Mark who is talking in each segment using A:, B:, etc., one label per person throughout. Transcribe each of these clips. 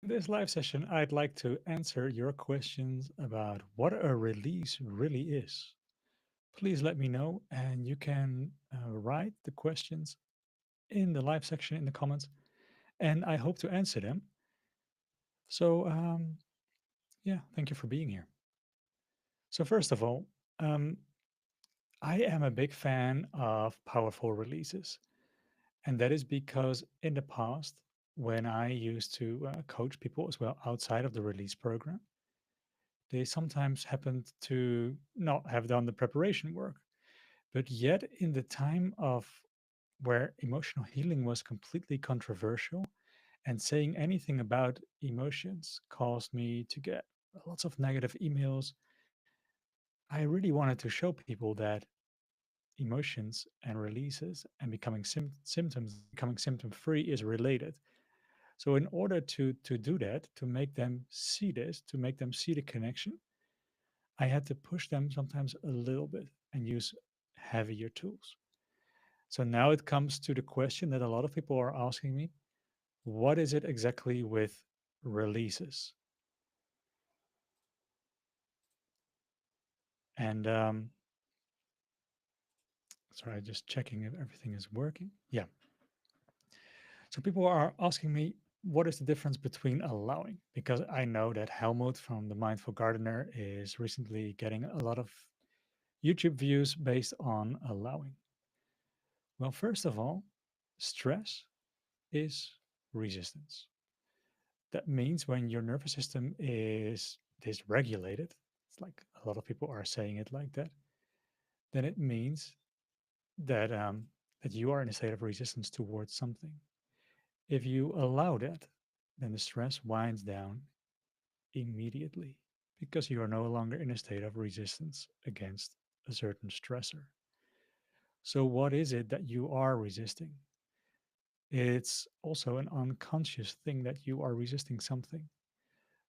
A: In this live session, I'd like to answer your questions about what a release really is. Please let me know, and you can write the questions in the live section in the comments, and I hope to answer them. So, yeah, thank you for being here. So, first of all, um, I am a big fan of powerful releases, and that is because in the past, when I used to coach people as well outside of the release program, they sometimes happened to not have done the preparation work. But yet, in the time of where emotional healing was completely controversial, and saying anything about emotions caused me to get lots of negative emails, I really wanted to show people that emotions and releases and becoming symptoms, becoming symptom free is related. So, in order to do that, to make them see this, to make them see the connection, I had to push them sometimes a little bit and use heavier tools. So now it comes to the question that a lot of people are asking me: what is it exactly with releases? And sorry, just checking if everything is working. Yeah. So people are asking me, what is the difference between allowing? Because I know that Helmut from the Mindful Gardener is recently getting a lot of YouTube views based on allowing. Well, first of all, stress is resistance. That means when your nervous system is dysregulated, it's like a lot of people are saying it like that, then it means that you are in a state of resistance towards something. If you allow that, then the stress winds down immediately because you are no longer in a state of resistance against a certain stressor. So, what is it that you are resisting? It's also an unconscious thing that you are resisting something.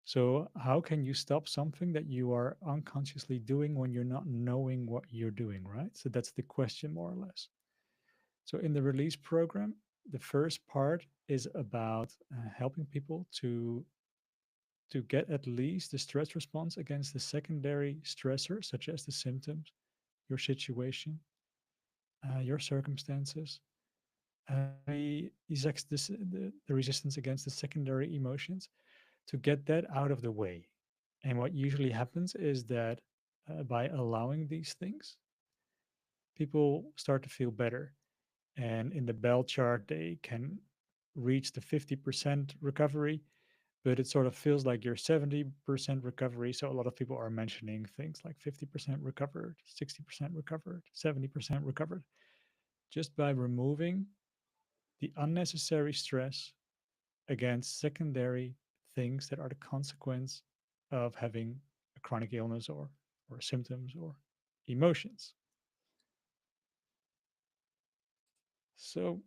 A: So, how can you stop something that you are unconsciously doing when you're not knowing what you're doing, right? So, that's the question, more or less. So, in the release program, the first part is about helping people to get at least the stress response against the secondary stressors, such as the symptoms, your situation, your circumstances, the resistance against the secondary emotions, to get that out of the way. And what usually happens is that by allowing these things, people start to feel better. And in the bell chart, they can reach the 50% recovery, but it sort of feels like you're 70% recovery. So a lot of people are mentioning things like 50% recovered, 60% recovered, 70% recovered, just by removing the unnecessary stress against secondary things that are the consequence of having a chronic illness or symptoms or emotions. So,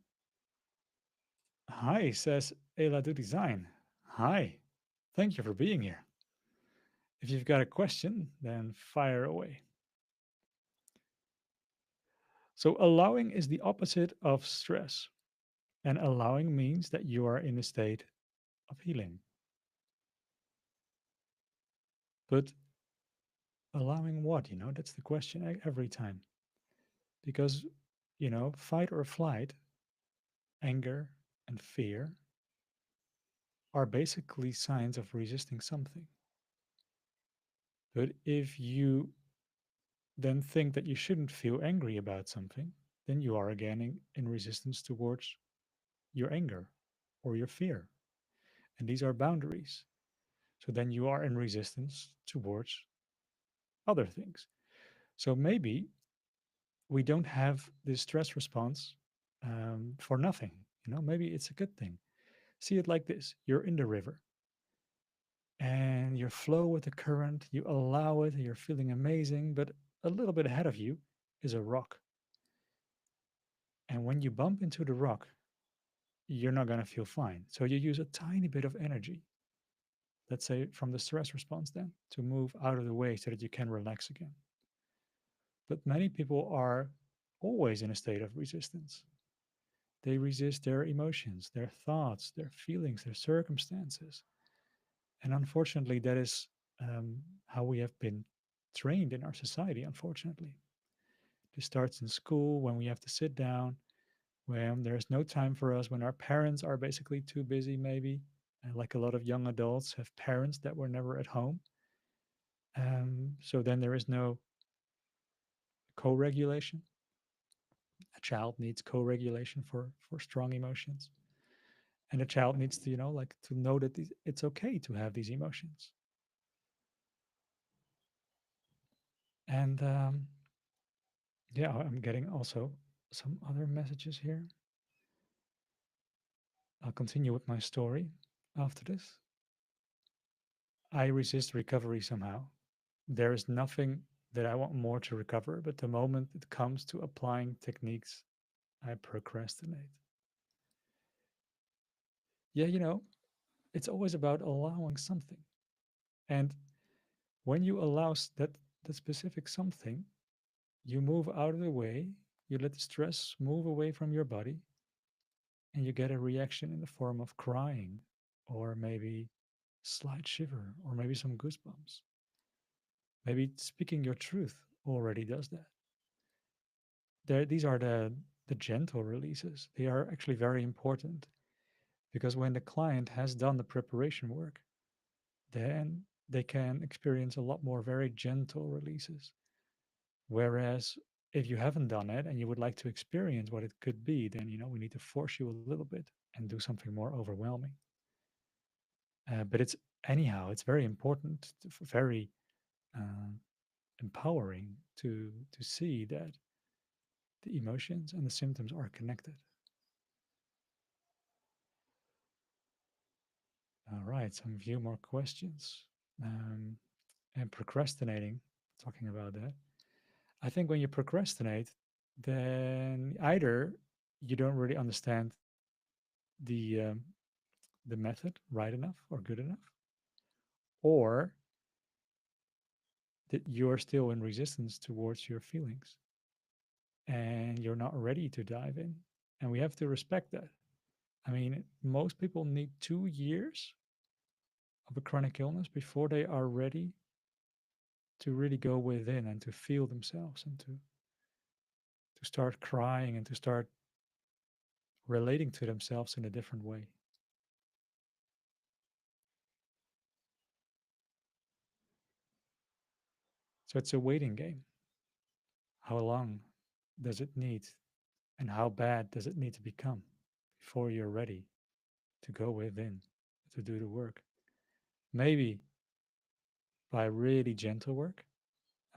A: hi, says Ela do Design. Hi, thank you for being here. If you've got a question, then fire away. So, allowing is the opposite of stress, and allowing means that you are in a state of healing. But allowing what? That's the question every time. Because, fight or flight, anger, and fear are basically signs of resisting something. But if you then think that you shouldn't feel angry about something, then you are again in resistance towards your anger or your fear. And these are boundaries. So then you are in resistance towards other things. So maybe we don't have this stress response for nothing. Maybe it's a good thing. See it like this: you're in the river and you flow with the current, you allow it, you're feeling amazing, but a little bit ahead of you is a rock. And when you bump into the rock, you're not going to feel fine. So you use a tiny bit of energy, let's say from the stress response, then to move out of the way so that you can relax again. But many people are always in a state of resistance. They resist their emotions, their thoughts, their feelings, their circumstances. And unfortunately, that is how we have been trained in our society, unfortunately. This starts in school when we have to sit down, when there's no time for us, when our parents are basically too busy, maybe. And like a lot of young adults have parents that were never at home. So then there is no co regulation. A child needs co regulation for strong emotions. And a child needs to, like to know that it's okay to have these emotions. And yeah, I'm getting also some other messages here. I'll continue with my story after this. I resist recovery somehow. There is nothing that I want more to recover, but the moment it comes to applying techniques, I procrastinate. Yeah, it's always about allowing something. And when you allow that specific something, you move out of the way, you let the stress move away from your body, and you get a reaction in the form of crying, or maybe slight shiver, or maybe some goosebumps. Maybe speaking your truth already does that. These are the gentle releases. They are actually very important because when the client has done the preparation work, then they can experience a lot more very gentle releases. Whereas if you haven't done it and you would like to experience what it could be, then we need to force you a little bit and do something more overwhelming. But it's very important, very uh, empowering to see that the emotions and the symptoms are connected. All right, some few more questions. Um, and procrastinating, talking about that. I think when you procrastinate, then either you don't really understand the um, the method right enough or good enough, or that you're still in resistance towards your feelings and you're not ready to dive in. And we have to respect that. I mean, most people need 2 years of a chronic illness before they are ready to really go within and to feel themselves and to start crying and to start relating to themselves in a different way. So it's a waiting game. How long does it need and how bad does it need to become before you're ready to go within to do the work? Maybe by really gentle work.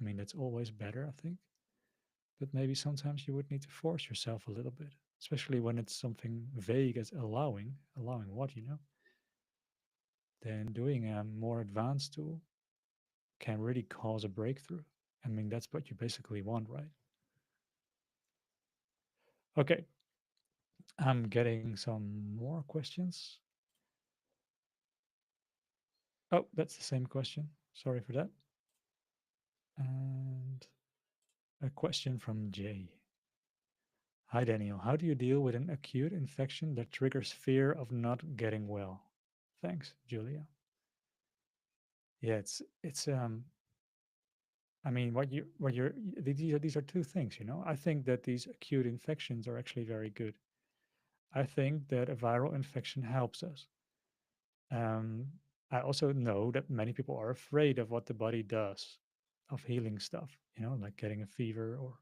A: I mean, that's always better, I think. But maybe sometimes you would need to force yourself a little bit, especially when it's something vague as allowing what, then doing a more advanced tool can really cause a breakthrough. I mean, that's what you basically want, right? Okay, I'm getting some more questions. Oh, that's the same question. Sorry for that. And a question from Jay. Hi, Daniel. How do you deal with an acute infection that triggers fear of not getting well? Thanks, Julia. Yeah, it's I mean, what you're these are two things, I think that these acute infections are actually very good. I think that a viral infection helps us. Um, I also know that many people are afraid of what the body does, of healing stuff, like getting a fever or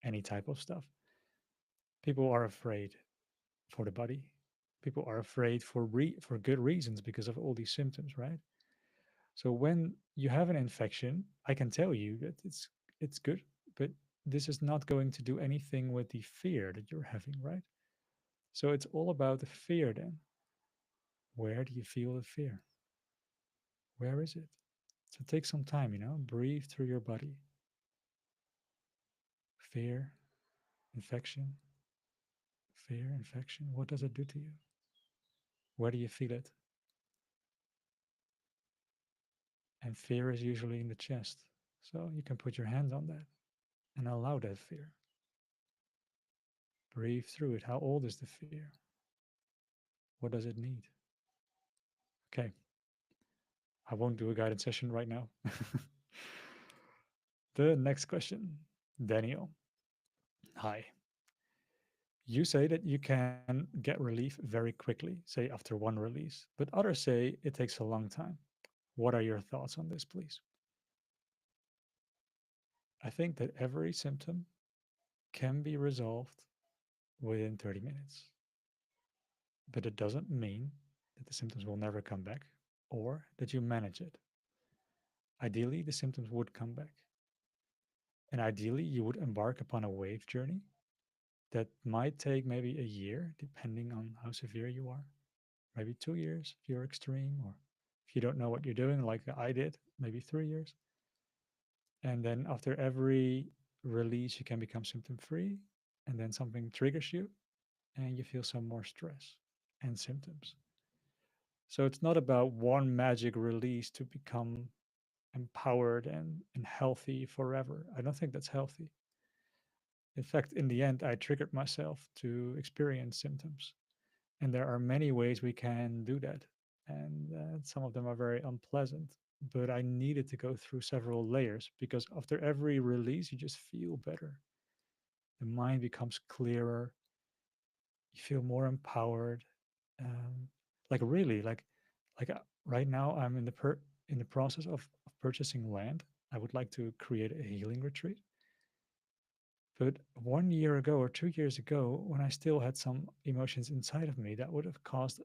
A: any type of stuff. People are afraid for the body. People are afraid for good reasons because of all these symptoms, right? So when you have an infection, I can tell you that it's good, but this is not going to do anything with the fear that you're having, right? So it's all about the fear then. Where do you feel the fear? Where is it? So take some time, breathe through your body. Fear, infection, fear, infection. What does it do to you? Where do you feel it? And fear is usually in the chest. So you can put your hand on that and allow that fear. Breathe through it. How old is the fear? What does it need? Okay. I won't do a guided session right now. The next question, Daniel. Hi. You say that you can get relief very quickly, say after one release, but others say it takes a long time. What are your thoughts on this, please? I think that every symptom can be resolved within 30 minutes, but it doesn't mean that the symptoms will never come back or that you manage it. Ideally, the symptoms would come back, and ideally, you would embark upon a wave journey that might take maybe a year, depending on how severe you are, maybe 2 years if you're extreme, or if you don't know what you're doing, like I did, maybe 3 years. And then after every release, you can become symptom free, and then something triggers you, and you feel some more stress and symptoms. So it's not about one magic release to become empowered and healthy forever. I don't think that's healthy. In fact, in the end, I triggered myself to experience symptoms. And there are many ways we can do that. And some of them are very unpleasant. But I needed to go through several layers because after every release, you just feel better. The mind becomes clearer. You feel more empowered. Um, like really, right now, I'm in the process of purchasing land. I would like to create a healing retreat. But 1 year ago or 2 years ago, when I still had some emotions inside of me, that would have caused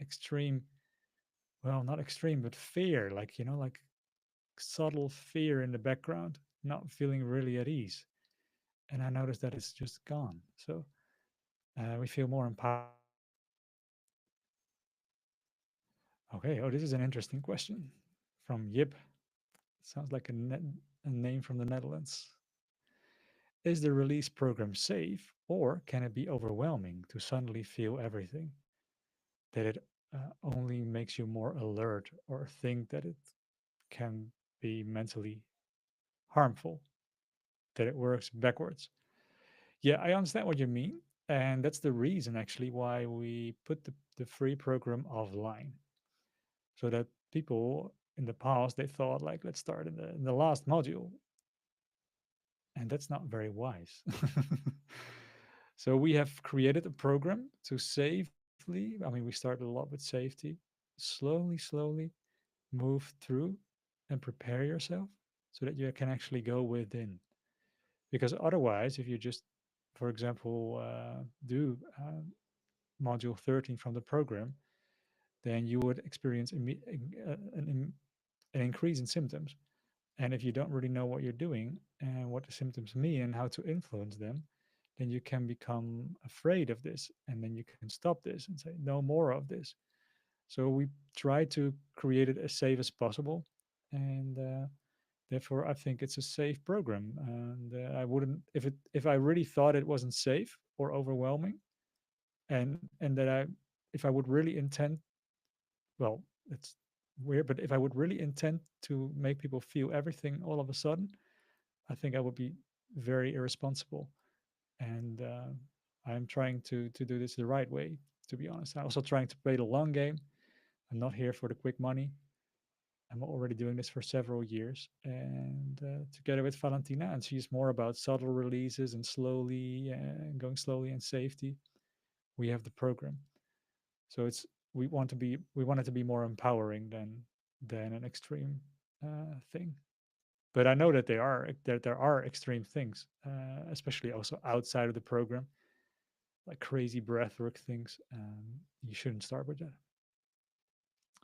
A: extreme, well, not extreme, but fear, like, like subtle fear in the background, not feeling really at ease. And I noticed that it's just gone. So we feel more empowered. Okay. Oh, this is an interesting question from Yip. Sounds like a name from the Netherlands. Is the release program safe, or can it be overwhelming to suddenly feel everything? That it only makes you more alert, or think that it can be mentally harmful, that it works backwards. Yeah, I understand what you mean. And that's the reason actually why we put the free program offline. So that people in the past, they thought like, let's start in the last module. And that's not very wise. So we have created a program to safely, I mean, we started a lot with safety, slowly move through and prepare yourself so that you can actually go within. Because otherwise, if you just, for example, do module 13 from the program, then you would experience an increase in symptoms. And if you don't really know what you're doing and what the symptoms mean and how to influence them, then you can become afraid of this. And then you can stop this and say, no more of this. So we try to create it as safe as possible. And therefore, I think it's a safe program. And I wouldn't, if I really thought it wasn't safe or overwhelming, and that if I would really intend, well, it's weird, but if I would really intend to make people feel everything all of a sudden, I think I would be very irresponsible. And I'm trying to do this the right way. To be honest, I'm also trying to play the long game. I'm not here for the quick money. I'm already doing this for several years, and together with Valentina, and she's more about subtle releases and slowly going slowly and safety. We have the program, so it's we want it to be more empowering than an extreme thing. But I know that there are extreme things, especially also outside of the program, like crazy breathwork things. You shouldn't start with that.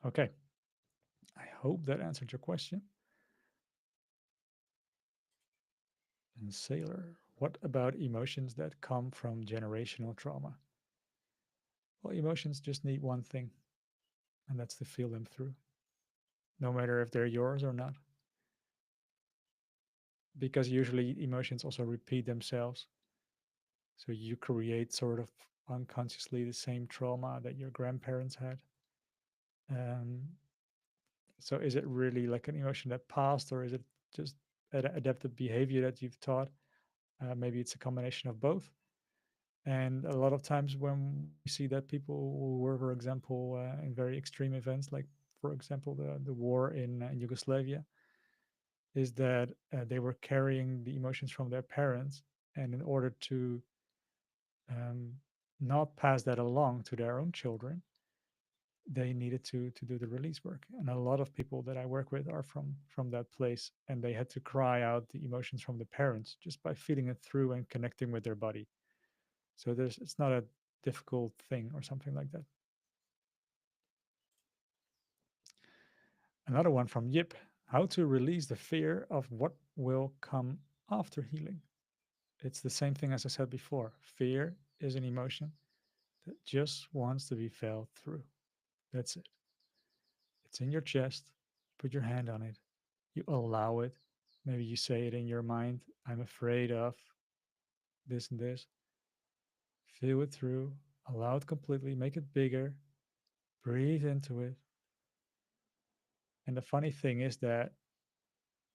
A: Okay, I hope that answered your question. And Sailor, what about emotions that come from generational trauma? Well, emotions just need one thing, and that's to feel them through, no matter if they're yours or not. Because usually emotions also repeat themselves. So you create sort of unconsciously the same trauma that your grandparents had. Um, so is it really like an emotion that passed, or is it just adaptive behavior that you've taught? Maybe it's a combination of both. And a lot of times when we see that people who were, for example, in very extreme events like for example, the war in Yugoslavia, is that they were carrying the emotions from their parents, and in order to um, not pass that along to their own children, they needed to do the release work. And a lot of people that I work with are from that place, and they had to cry out the emotions from the parents just by feeling it through and connecting with their body. So there's it's not a difficult thing or something like that. Another one from Yip: how to release the fear of what will come after healing. It's the same thing as I said before. Fear is an emotion that just wants to be felt through. That's it. It's in your chest. Put your hand on it. You allow it. Maybe you say it in your mind: I'm afraid of this and this. Feel it through. Allow it completely. Make it bigger. Breathe into it. And the funny thing is that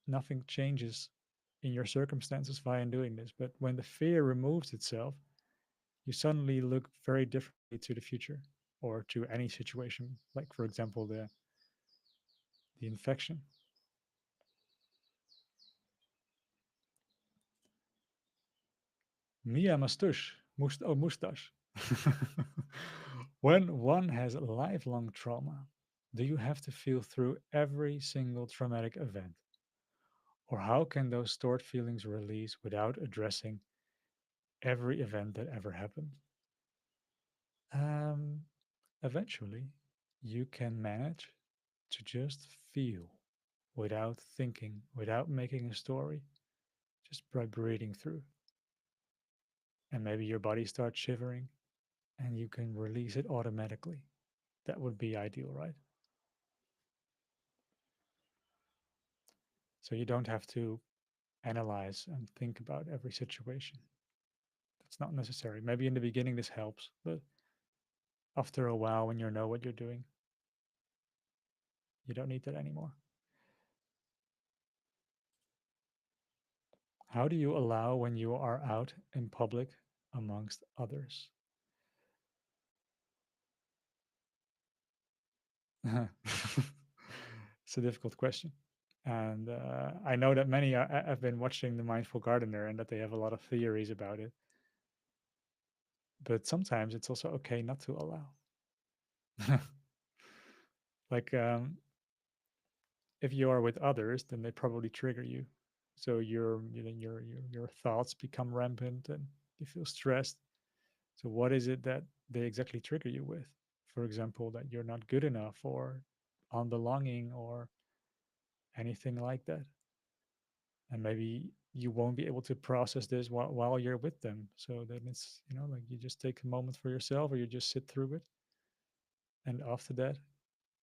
A: nothing changes in your circumstances via doing this. But when the fear removes itself, you suddenly look very differently to the future or to any situation, like, for example, the infection. Mia Mastush, mustache. When one has lifelong trauma, do you have to feel through every single traumatic event? Or how can those stored feelings release without addressing every event that ever happened? Um, Eventually, you can manage to just feel without thinking, without making a story, just by breathing through. And maybe your body starts shivering and you can release it automatically. That would be ideal, right? So you don't have to analyze and think about every situation. That's not necessary. Maybe in the beginning this helps, but after a while, when you know what you're doing, you don't need that anymore. How do you allow when you are out in public amongst others? It's a difficult question. And I know that many have been watching The Mindful Gardener and that they have a lot of theories about it. But sometimes it's also okay not to allow. Like, if you are with others, then they probably trigger you. So your thoughts become rampant and you feel stressed. So what is it that they exactly trigger you with? For example, that you're not good enough or unbelonging or anything like that. And maybe you won't be able to process this while you're with them. So then it's, like you just take a moment for yourself or you just sit through it. And after that,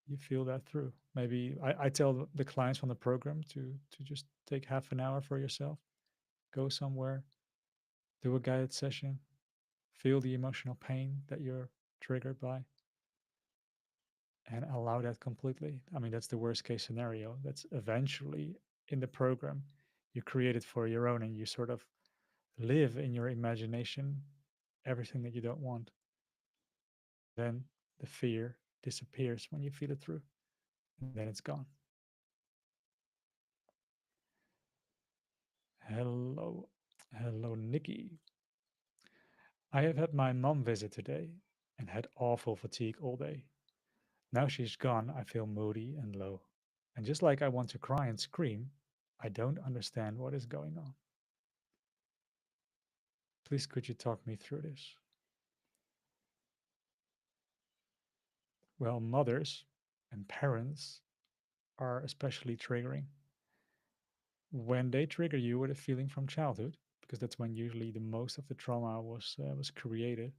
A: you feel that through. Maybe I tell the clients from the program to just take half an hour for yourself, go somewhere, do a guided session, feel the emotional pain that you're triggered by, and allow that completely. I mean, that's the worst case scenario. That's eventually in the program you create it for your own and you sort of live in your imagination everything that you don't want. And then the fear disappears when you feel it through, and then it's gone. Hello. Hello, Nikki. I have had my mom visit today and had awful fatigue all day. Now she's gone, I feel moody and low. And just like I want to cry and scream, I don't understand what is going on. Please, could you talk me through this? Well, mothers and parents are especially triggering. When they trigger you with a feeling from childhood, because that's when usually the most of the trauma was created,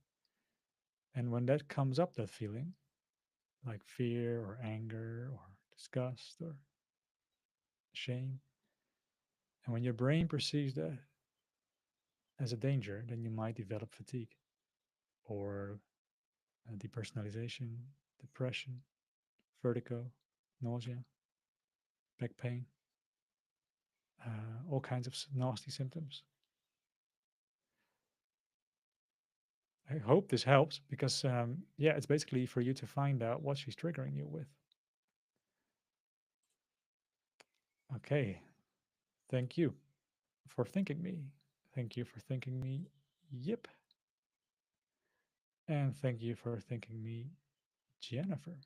A: and when that comes up, that feeling, like fear or anger or disgust or shame, and when your brain perceives that as a danger, then you might develop fatigue or depersonalization, depression, vertigo, nausea, back pain, all kinds of nasty symptoms. I hope this helps because, yeah, it's basically for you to find out what she's triggering you with. Okay. Thank you for thinking me. Thank you for thinking me. Yep. And thank you for thinking me, Jennifer.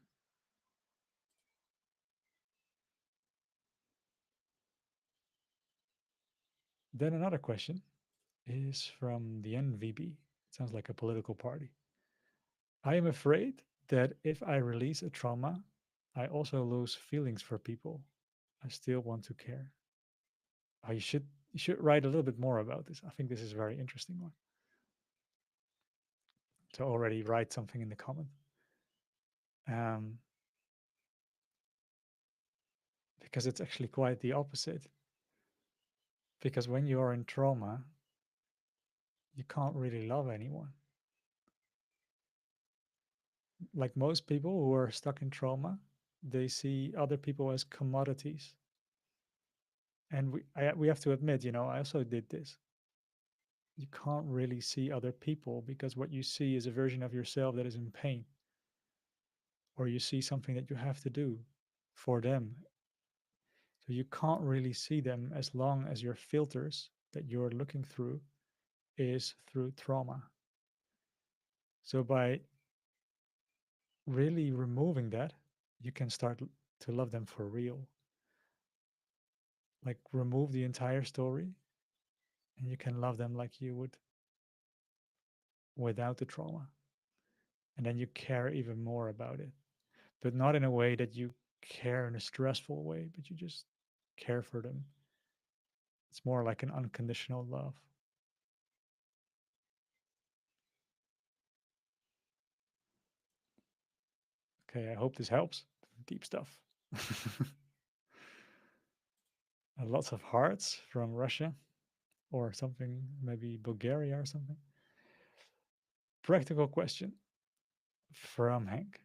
A: Then another question is from the NVB. It sounds like a political party. I am afraid that if I release a trauma, I also lose feelings for people. I still want to care. You should write a little bit more about this. I think this is a very interesting one. So already write something in the comment. Um, because it's actually quite the opposite. Because when you are in trauma, you can't really love anyone. Like most people who are stuck in trauma, they see other people as commodities. And we have to admit, I also did this. You can't really see other people because what you see is a version of yourself that is in pain, or you see something that you have to do for them. So you can't really see them as long as your filters that you're looking through is through trauma. So by really removing that, you can start to love them for real. Like remove the entire story and you can love them like you would without the trauma. And then you care even more about it, but not in a way that you care in a stressful way, but you just care for them. It's more like an unconditional love. Okay, I hope this helps. Deep stuff. Lots of hearts from Russia or something, maybe Bulgaria or something. Practical question from Hank.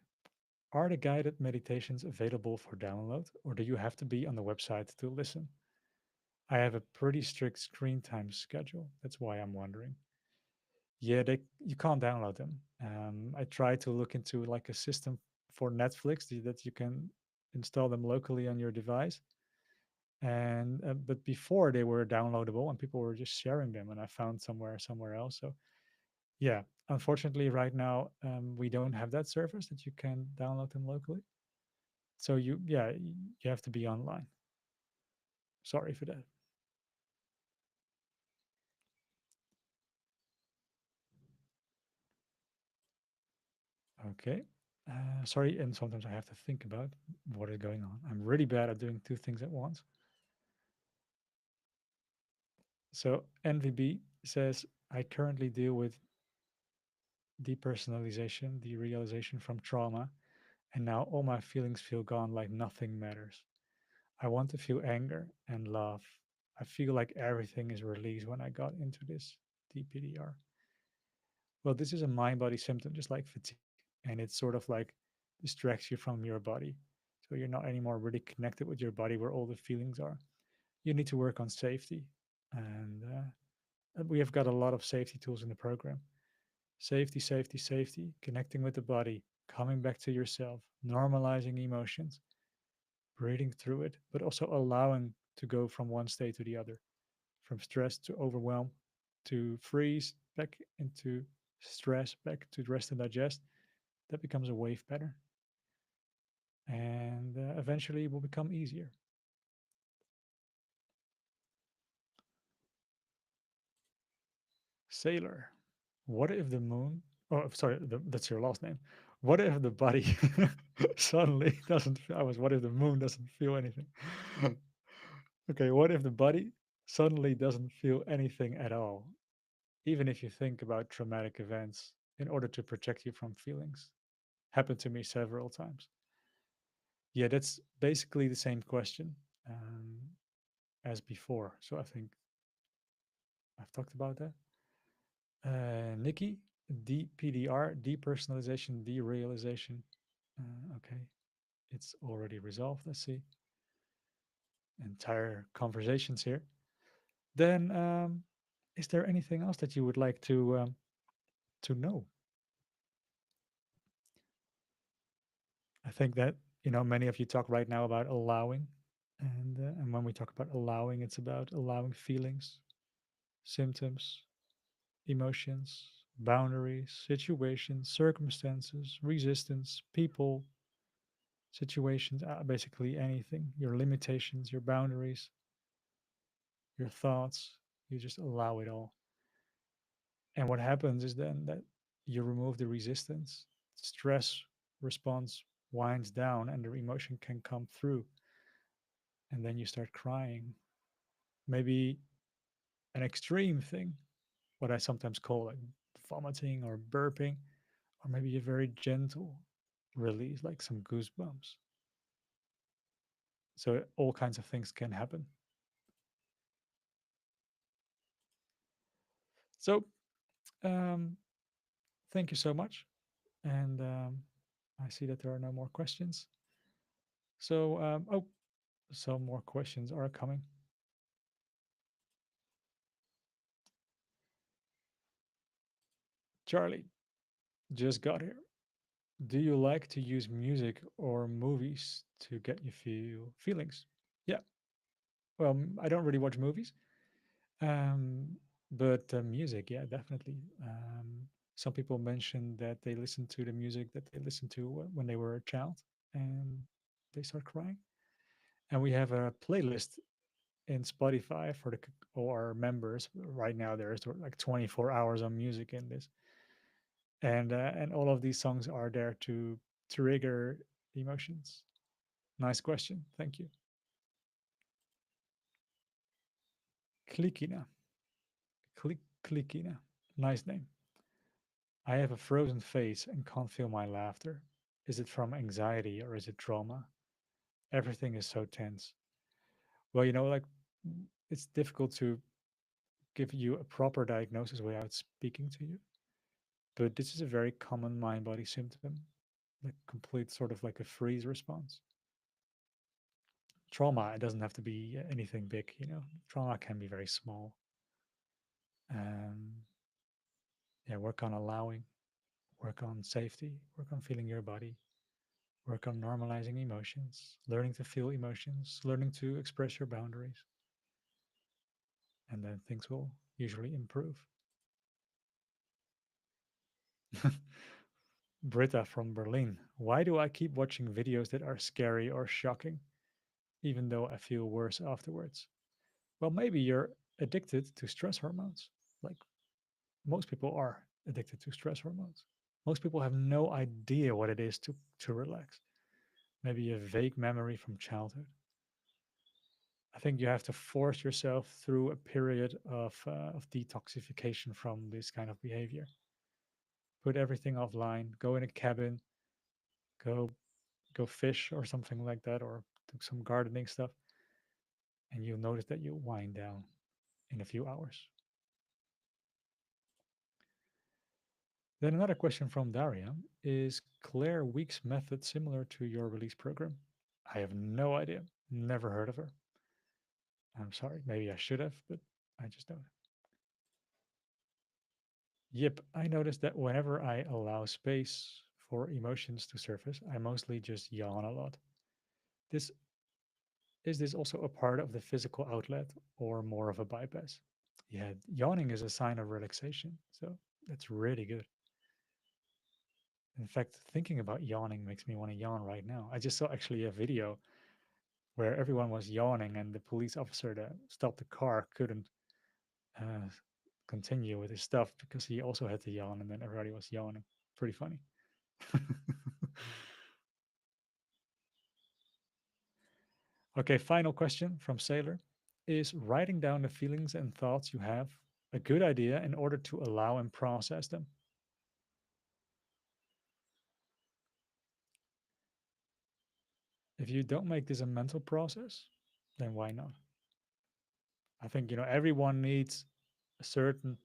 A: Are the guided meditations available for download, or do you have to be on the website to listen? I have a pretty strict screen time schedule. That's why I'm wondering. Yeah, you can't download them. I tried to look into like a system for Netflix that you can install them locally on your device, and but before they were downloadable and people were just sharing them, and I found somewhere else. So yeah, unfortunately, right now we don't have that service that you can download them locally. So you have to be online. Sorry for that. Okay. Sorry, and sometimes I have to think about what is going on. I'm really bad at doing two things at once. So NVB says I currently deal with depersonalization, derealization from trauma, and now all my feelings feel gone like nothing matters. I want to feel anger and love. I feel like everything is released when I got into this DPDR. Well, this is a mind body symptom, just like fatigue, and it's sort of like distracts you from your body. So you're not anymore really connected with your body where all the feelings are. You need to work on safety. And we have got a lot of safety tools in the program. Safety, safety, safety, connecting with the body, coming back to yourself, normalizing emotions, breathing through it, but also allowing to go from one state to the other, from stress to overwhelm to freeze, back into stress, back to rest and digest. That becomes a wave pattern. And eventually it will become easier. Sailor, what if the moon, oh, sorry, that's your last name. What if the body suddenly doesn't, what if the moon doesn't feel anything? Okay, what if the body suddenly doesn't feel anything at all, even if you think about traumatic events in order to protect you from feelings? Happened to me several times. Yeah, that's basically the same question as before. So I think I've talked about that. Nikki, DPDR, depersonalization, derealization. Okay, it's already resolved. Let's see. Entire conversations here. Then, is there anything else that you would like to know? I think that many of you talk right now about allowing, And when we talk about allowing, it's about allowing feelings, symptoms, emotions, boundaries, situations, circumstances, resistance, people, situations, basically anything, your limitations, your boundaries, your thoughts. You just allow it all. And what happens is then that you remove the resistance, stress response winds down, and the emotion can come through. And then you start crying. Maybe an extreme thing, what I sometimes call like vomiting or burping, or maybe a very gentle release, like some goosebumps. So all kinds of things can happen. So um, thank you so much. And I see that there are no more questions. So, oh, some more questions are coming. Charlie just got here. Do you like to use music or movies to get you feel feelings? Yeah. Well, I don't really watch movies, um, but music, yeah, definitely. Some people mention that they listen to the music that they listened to when they were a child, and they start crying. And we have a playlist in Spotify for the or members. Right now, there's like 24 hours of music in this, and all of these songs are there to trigger emotions. Nice question. Thank you. Klikina. Klikina. Nice name. I have a frozen face and can't feel my laughter. Is it from anxiety or is it trauma? Everything is so tense. Well, like it's difficult to give you a proper diagnosis without speaking to you, but this is a very common mind body symptom, like complete sort of like a freeze response. Trauma, it doesn't have to be anything big. Trauma can be very small. Um, yeah, work on allowing, work on safety, work on feeling your body, work on normalizing emotions, learning to feel emotions, learning to express your boundaries, and then things will usually improve. Britta from Berlin. Why do I keep watching videos that are scary or shocking, even though I feel worse afterwards? Well, maybe you're addicted to stress hormones. Like most people are addicted to stress hormones. Most people have no idea what it is to relax. Maybe a vague memory from childhood. I think you have to force yourself through a period of detoxification from this kind of behavior. Put everything offline. Go in a cabin. Go go fish or something like that, or do some gardening stuff, and you'll notice that you wind down in a few hours. Then another question from Daria: is Claire Week's method similar to your release program? I have no idea. Never heard of her. I'm sorry. Maybe I should have, but I just don't. Yep, I noticed that whenever I allow space for emotions to surface, I mostly just yawn a lot. This is this also a part of the physical outlet or more of a bypass? Yeah, yawning is a sign of relaxation, so that's really good. In fact, thinking about yawning makes me want to yawn right now. I just saw actually a video where everyone was yawning, and the police officer that stopped the car couldn't uh, continue with his stuff because he also had to yawn, and then everybody was yawning. Pretty funny. Okay, final question from Sailor. Is writing down the feelings and thoughts you have a good idea in order to allow and process them? If you don't make this a mental process, then why not? I think everyone needs a certain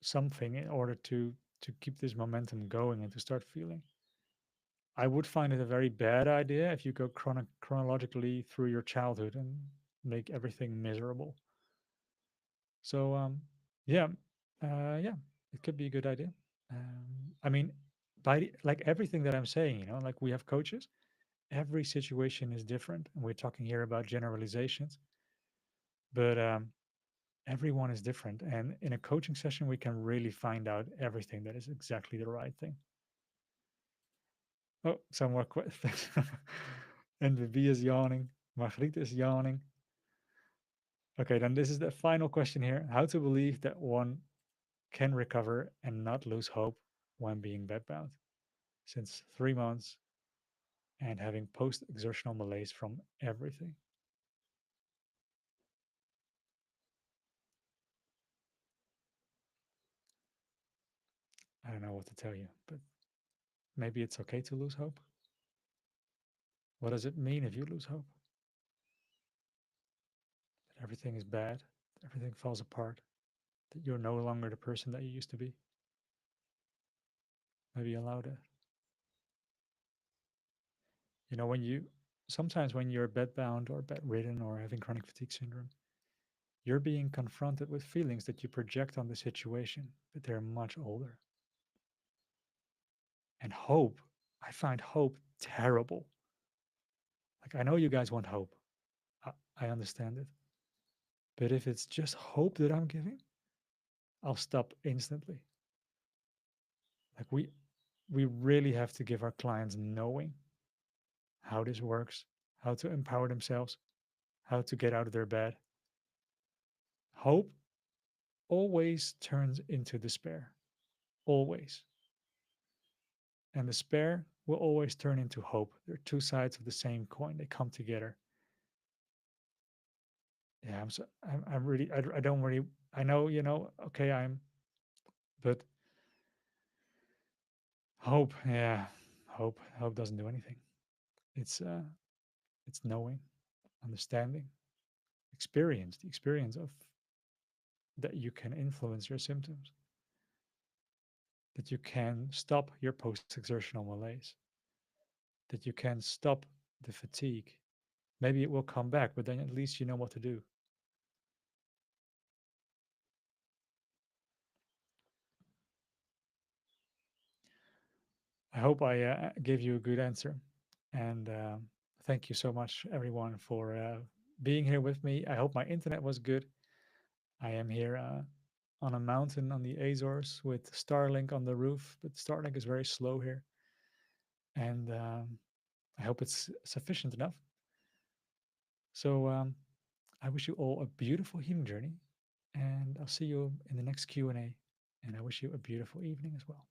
A: something in order to keep this momentum going and to start feeling. I would find it a very bad idea if you go chronologically through your childhood and make everything miserable. So yeah, yeah, it could be a good idea. I mean, like everything that I'm saying, like we have coaches, every situation is different. And we're talking here about generalizations, but everyone is different. And in a coaching session, we can really find out everything that is exactly the right thing. Oh, some more questions. NVB is yawning. Margriet is yawning. Okay, then this is the final question here. How to believe that one can recover and not lose hope when being bedbound, since 3 months and having post exertional malaise from everything. I don't know what to tell you, but maybe it's okay to lose hope. What does it mean if you lose hope? That everything is bad, that everything falls apart, that you're no longer the person that you used to be. Maybe allow that. You know, when you sometimes when you're bedbound or bedridden or having chronic fatigue syndrome, you're being confronted with feelings that you project on the situation, but they're much older. And hope, I find hope terrible. Like, I know you guys want hope. I understand it. But if it's just hope that I'm giving, I'll stop instantly. Like, we really have to give our clients knowing how this works, how to empower themselves, how to get out of their bed. Hope always turns into despair. Always. And despair will always turn into hope. They're two sides of the same coin. They come together. Yeah, I'm really, I don't really, I know, okay, but hope, yeah, hope doesn't do anything. It's, uh, it's knowing, understanding, experience, the experience of that you can influence your symptoms, that you can stop your post exertional malaise, that you can stop the fatigue. Maybe it will come back, but then at least you know what to do. I hope I gave you a good answer. And thank you so much, everyone, for being here with me. I hope my internet was good. I am here on a mountain on the Azores with Starlink on the roof, but Starlink is very slow here. And I hope it's sufficient enough. So I wish you all a beautiful healing journey, and I'll see you in the next Q&A. And I wish you a beautiful evening as well.